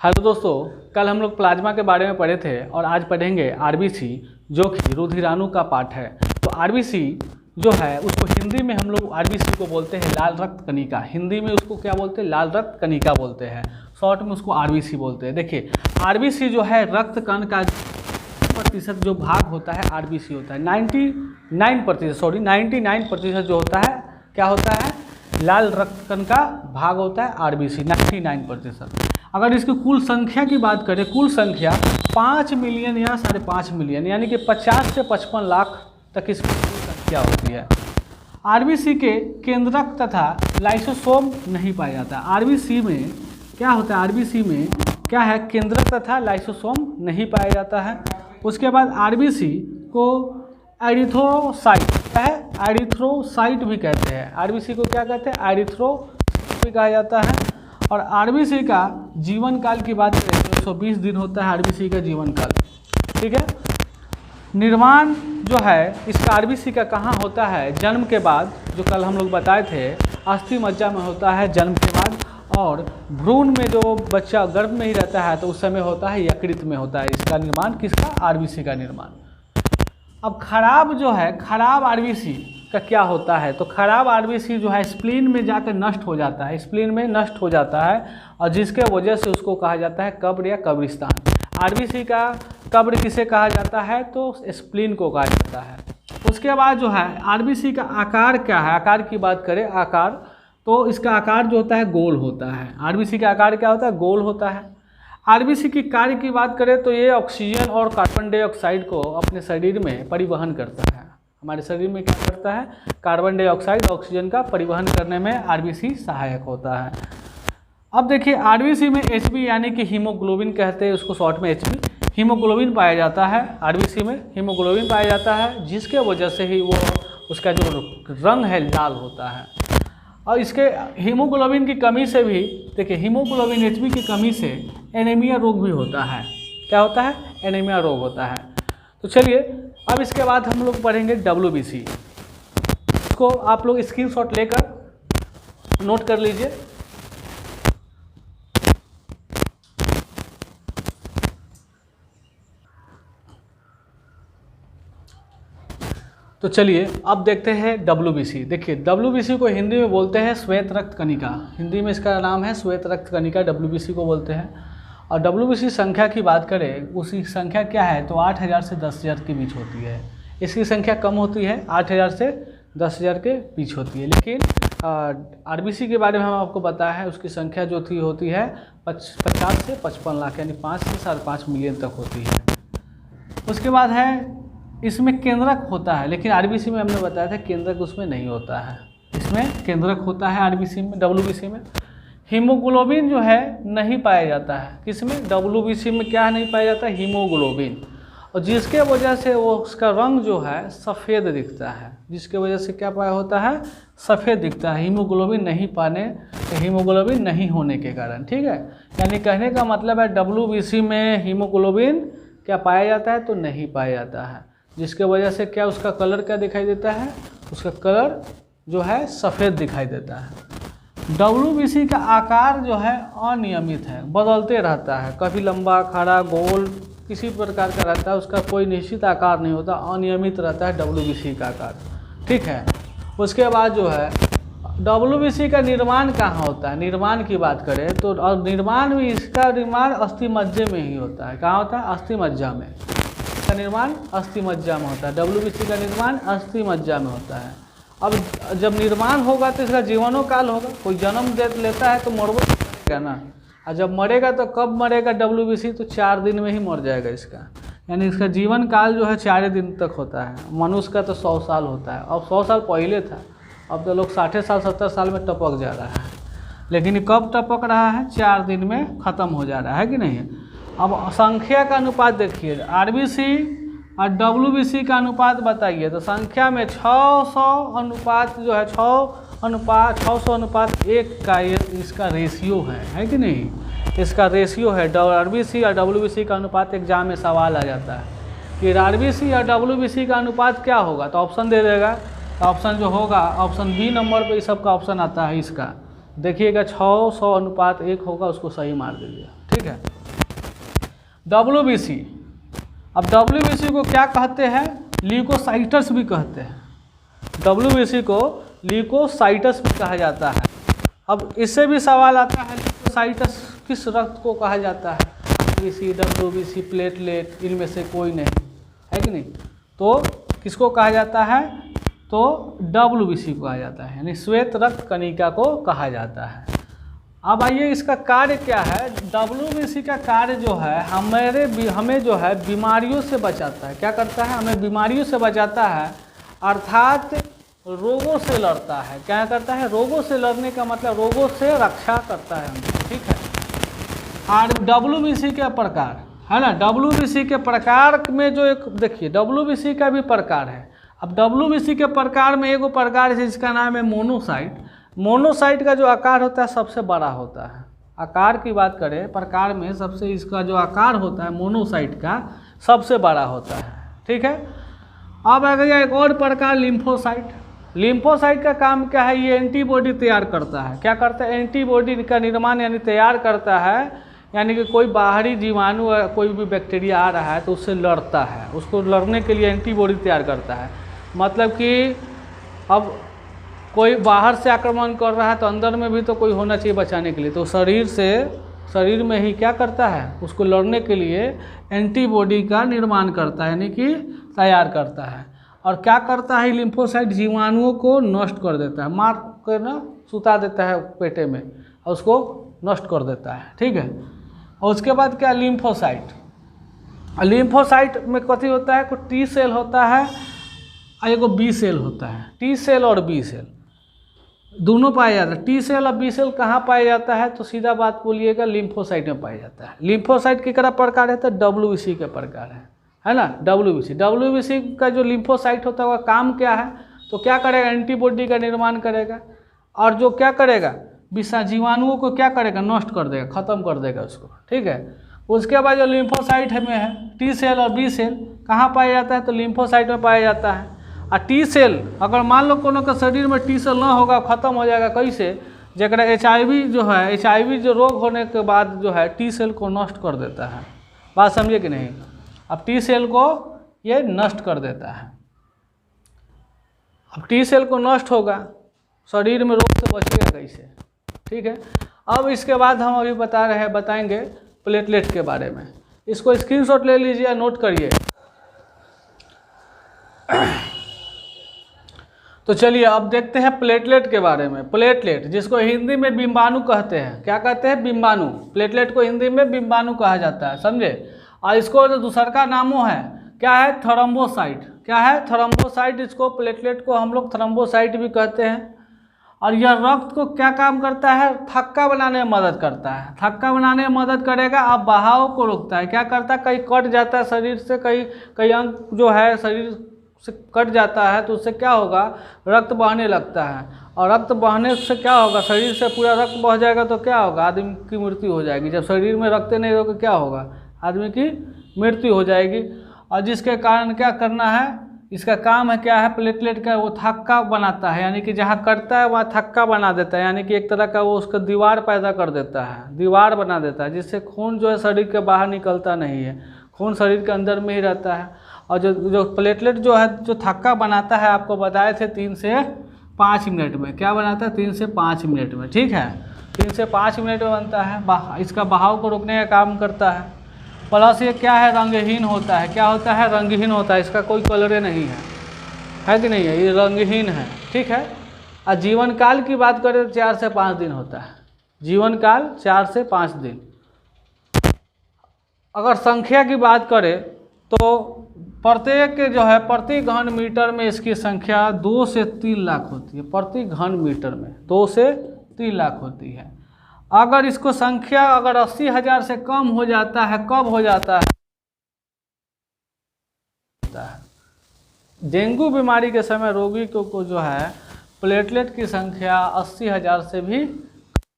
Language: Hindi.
हेलो दोस्तों, कल हम लोग प्लाज्मा के बारे में पढ़े थे और आज पढ़ेंगे आरबीसी, जो कि रुधिराणु का पार्ट है। तो आरबीसी जो है उसको हिंदी में हम लोग आरबीसी को बोलते हैं लाल रक्त कणिका। हिंदी में उसको क्या बोलते हैं? लाल रक्त कणिका बोलते हैं। शॉर्ट में उसको आरबीसी बोलते हैं। देखिए, आरबीसी जो है रक्त कण का प्रतिशत जो भाग होता है आरबीसी होता है। 99% जो होता है क्या होता है? लाल रक्त कण का भाग होता है आरबीसी, 99%। अगर इसकी कुल संख्या की बात करें, कुल संख्या 5 मिलियन या 5.5 मिलियन यानी कि 50 से 55 लाख तक इसकी कुल संख्या होती है। आरबीसी के केंद्रक तथा लाइसोसोम नहीं पाया जाता। आरबीसी में क्या होता है? आरबीसी में क्या है? केंद्रक तथा लाइसोसोम नहीं पाया जाता है। उसके बाद आरबीसी को एरिथ्रोसाइट है, एरिथ्रोसाइट भी कहते हैं। आरबीसी को क्या कहते हैं? एरिथ्रोसाइट भी कहा जाता है। और आरबीसी का जीवन काल की बात करें तो 120 दिन होता है आरबीसी का जीवन काल। ठीक है। निर्माण जो है इसका आरबीसी का कहाँ होता है? जन्म के बाद, जो कल हम लोग बताए थे, अस्थि मज्जा में होता है जन्म के बाद। और भ्रूण में जो बच्चा गर्भ में ही रहता है तो उस समय होता है यकृत में होता है इसका निर्माण। किसका? आरबीसी का निर्माण। अब खराब जो है, खराब आरबीसी का क्या होता है? तो खराब आरबीसी जो है स्प्लीन में जाकर नष्ट हो जाता है, स्प्लीन में नष्ट हो जाता है, और जिसके वजह से उसको कहा जाता है कब्र या कब्रिस्तान। आरबीसी का कब्र किसे कहा जाता है? तो स्प्लीन को कहा जाता है। उसके बाद जो है आरबीसी का आकार क्या है? आकार की बात करें, आकार, तो इसका आकार जो होता है गोल होता है। आरबीसी का आकार क्या होता है? गोल होता है। आरबीसी की कार्य की बात करें तो ये ऑक्सीजन और कार्बन डाइऑक्साइड को अपने शरीर में परिवहन करता है। हमारे शरीर में क्या करता है? कार्बन डाइऑक्साइड, ऑक्सीजन का परिवहन करने में आरबीसी सहायक होता है। अब देखिए, आरबीसी में एचबी यानी कि हीमोग्लोबिन कहते हैं उसको, शॉर्ट में एचबी, हीमोग्लोबिन पाया जाता है। आरबीसी में हीमोग्लोबिन पाया जाता है, जिसके वजह से ही वो उसका जो रंग है लाल होता है। और इसके हीमोग्लोबिन की कमी से भी, देखिए, हीमोग्लोबिन एचबी की कमी से एनीमिया रोग भी होता है। क्या होता है? एनीमिया रोग होता है। तो चलिए, अब इसके बाद हम लोग पढ़ेंगे डब्ल्यूबीसी। इसको आप लोग स्क्रीनशॉट लेकर नोट कर लीजिए। तो चलिए अब देखते हैं डब्ल्यूबीसी। देखिए, डब्ल्यूबीसी को हिंदी में बोलते हैं श्वेत रक्त कणिका। हिंदी में इसका नाम है श्वेत रक्त कणिका, डब्ल्यूबीसी को बोलते हैं। और डब्ल्यूबीसी संख्या की बात करें, उसकी संख्या क्या है? तो 8000 से 10000 के बीच होती है। इसकी संख्या कम होती है, 8000 से 10000 के बीच होती है। लेकिन आरबीसी के बारे में हम आपको बताया है, उसकी संख्या जो थी होती है 50 से 55 लाख यानी 5 से 5.5 मिलियन तक होती है। उसके बाद है इसमें केंद्रक होता है, लेकिन आरबीसी में हमने बताया था केंद्रक उसमें नहीं होता है। इसमें केंद्रक होता है आरबीसी में, डब्ल्यूबीसी में। हीमोग्लोबिन जो है नहीं पाया जाता है। किसमें? डब्ल्यूबीसी में क्या नहीं पाया जाता है? हीमोग्लोबिन। और जिसके वजह से वो उसका रंग जो है सफ़ेद दिखता है, जिसके वजह से क्या पाया होता है? सफ़ेद दिखता है, हीमोग्लोबिन नहीं पाने, हीमोग्लोबिन नहीं होने के कारण। ठीक है, यानी कहने का मतलब है डब्ल्यूबीसी में हीमोग्लोबिन क्या पाया जाता है? तो नहीं पाया जाता है, जिसके वजह से क्या उसका कलर क्या दिखाई देता है? उसका कलर जो है सफ़ेद दिखाई देता है। डब्ल्यूबीसी का आकार जो है अनियमित है, बदलते रहता है, कभी लंबा, खड़ा, गोल, किसी प्रकार का रहता है, उसका कोई निश्चित आकार नहीं होता, अनियमित रहता है डब्ल्यूबीसी का आकार। ठीक है। उसके बाद जो है डब्ल्यूबीसी का निर्माण कहाँ होता है? निर्माण की बात करें तो निर्माण भी, इसका निर्माण अस्थि मज्जे में ही होता है। कहाँ होता है? अस्थि मज्जा में। इसका निर्माण अस्थि मज्जा में होता है। डब्ल्यूबीसी का निर्माण अस्थि मज्जा में होता है। अब जब निर्माण होगा तो इसका जीवनों काल होगा। कोई जन्म लेता है तो मरबो करेगा ना, और जब मरेगा तो कब मरेगा डब्ल्यूबीसी? तो 4 दिन में ही मर जाएगा इसका, यानी इसका जीवन काल जो है 4 दिन तक होता है। मनुष्य का तो 100 साल होता है। अब 100 साल पहले था, अब तो लोग 60 साल 70 साल में टपक जा रहा है। लेकिन कब टपक रहा है? 4 दिन में ख़त्म हो जा रहा है कि नहीं? अब संख्या का अनुपात देखिए, आरबीसी और डब्ल्यूबीसी का अनुपात बताइए। तो संख्या में 600 अनुपात जो है 600:1 का ये इसका रेशियो है कि नहीं? इसका रेशियो है। आरबीसी और डब्ल्यूबीसी का अनुपात एग्जाम में सवाल आ जाता है कि आरबीसी और डब्ल्यूबीसी का अनुपात क्या होगा, तो ऑप्शन दे देगा। तो ऑप्शन जो होगा, ऑप्शन बी नंबर पे इस सब का ऑप्शन आता है इसका, देखिएगा 600:1 होगा, उसको सही मार दीजिए। ठीक है। WBC, अब WBC को क्या कहते हैं? ल्यूकोसाइटस भी कहते हैं। WBC को ल्यूकोसाइटस भी कहा जाता है। अब इससे भी सवाल आता है, ल्यूकोसाइटस किस रक्त को कहा जाता है? BC, WBC, प्लेटलेट, इनमें से कोई नहीं है कि नहीं? तो किसको कहा जाता है? तो WBC को कहा जाता है, यानी श्वेत रक्त कणिका को कहा जाता है। अब आइए इसका कार्य क्या है? WBC का कार्य जो है हमें जो है बीमारियों से बचाता है। क्या करता है? हमें बीमारियों से बचाता है, अर्थात रोगों से लड़ता है। क्या करता है? रोगों से लड़ने का मतलब रोगों से रक्षा करता है हमें। ठीक है। और WBC के प्रकार है ना, WBC के प्रकार में जो एक देखिए, WBC का भी प्रकार है। अब WBC के प्रकार में एगो प्रकार है जिसका नाम है मोनोसाइट। मोनोसाइट का जो आकार होता है सबसे बड़ा होता है। आकार की बात करें प्रकार में, सबसे इसका जो आकार होता है मोनोसाइट का सबसे बड़ा होता है। ठीक है। अब आ गया एक और प्रकार लिम्फोसाइट। लिम्फोसाइट का काम क्या है? ये एंटीबॉडी तैयार करता है। क्या करता है? एंटीबॉडी का निर्माण यानी तैयार करता है, यानी कि कोई बाहरी जीवाणु कोई भी बैक्टीरिया आ रहा है तो उससे लड़ता है, उसको लड़ने के लिए एंटीबॉडी तैयार करता है। मतलब कि अब कोई बाहर से आक्रमण कर रहा है तो अंदर में भी तो कोई होना चाहिए बचाने के लिए, तो शरीर में ही क्या करता है? उसको लड़ने के लिए एंटीबॉडी का निर्माण करता है, यानी कि तैयार करता है। और क्या करता है? लिम्फोसाइट जीवाणुओं को नष्ट कर देता है, मार कर ना सुता देता है पेटे में और उसको नष्ट कर देता है। ठीक है। और उसके बाद क्या? लिम्फोसाइट में कथी होता है? कोई T सेल होता है और एगो B सेल होता है। T सेल और B सेल दोनों पाया जाता है। T सेल और B सेल कहाँ पाया जाता है? तो सीधा बात बोलिएगा, लिम्फोसाइट में पाया जाता है। लिम्फोसाइट कितना प्रकार है? तो WBC के प्रकार है ना। WBC का जो लिम्फोसाइट होता है वह काम क्या है? तो क्या करेगा? एंटीबॉडी का निर्माण करेगा, और जो क्या करेगा? जीवाणुओं को क्या करेगा? नष्ट कर देगा, खत्म कर देगा उसको। ठीक है। उसके बाद जो लिम्फोसाइट में है T सेल और B सेल कहाँ पाया जाता है? तो लिम्फोसाइट में पाया जाता है। और T सेल अगर मान लो कोनो के शरीर में T सेल ना होगा, खत्म हो जाएगा। कैसे? जरा HIV जो है, HIV जो रोग होने के बाद जो है T सेल को नष्ट कर देता है। बात समझे कि नहीं? अब T सेल को ये नष्ट कर देता है। अब T सेल को नष्ट होगा, शरीर में रोग से बचेगा कैसे? ठीक है। अब इसके बाद हम अभी बताएंगे प्लेटलेट के बारे में। इसको स्क्रीनशॉट ले लीजिए, नोट करिए। तो चलिए अब देखते हैं प्लेटलेट के बारे में। प्लेटलेट जिसको हिंदी में बिंबाणु कहते हैं। क्या कहते हैं? बिंबाणु। प्लेटलेट को हिंदी में बिंबाणु कहा जाता है, समझे। और इसको जो दूसरा का नामों है क्या है? थ्रोम्बोसाइट। क्या है? थ्रोम्बोसाइट। इसको प्लेटलेट को हम लोग थ्रोम्बोसाइट भी कहते हैं। और यह रक्त को क्या काम करता है? थक्का बनाने में मदद करता है। थक्का बनाने में मदद करेगा, अब बहाव को रोकता है। क्या करता है? कहीं कट जाता है शरीर से, कई अंग जो है शरीर से कट जाता है तो उससे क्या होगा? रक्त बहने लगता है, और रक्त बहने से क्या होगा? शरीर से पूरा रक्त बह जाएगा तो क्या होगा? आदमी की मृत्यु हो जाएगी। जब शरीर में रक्त नहीं होगा क्या होगा? आदमी की मृत्यु हो जाएगी। और जिसके कारण क्या करना है? इसका काम है क्या है? प्लेटलेट का वो थक्का बनाता है, यानी कि जहाँ कटता है वहाँ थक्का बना देता है, यानी कि एक तरह का वो उसका दीवार पैदा कर देता है, दीवार बना देता है, जिससे खून जो है शरीर के बाहर निकलता नहीं है, खून शरीर के अंदर में ही रहता है। और जो प्लेटलेट जो है जो थक्का बनाता है, आपको बताए थे 3 से 5 मिनट में। क्या बनाता है? 3 से 5 मिनट में। ठीक है। 3 से 5 मिनट में बनता है। इसका बहाव को रोकने का काम करता है। प्लस ये क्या है? रंगहीन होता है। क्या होता है? रंगहीन होता है। इसका कोई कलर नहीं है कि नहीं है? ये रंगहीन है। ठीक है। और जीवन काल की बात करें तो 4 से 5 दिन होता है। जीवन काल 4 से 5 दिन। अगर संख्या की बात करें तो प्रत्येक जो है प्रति घन मीटर में इसकी संख्या 2 से 3 लाख होती है। प्रति घन मीटर में 2 से 3 लाख होती है। अगर इसको संख्या अगर 80,000 से कम हो जाता है, कब हो जाता है? डेंगू बीमारी के समय रोगी को जो है प्लेटलेट की संख्या 80,000 से भी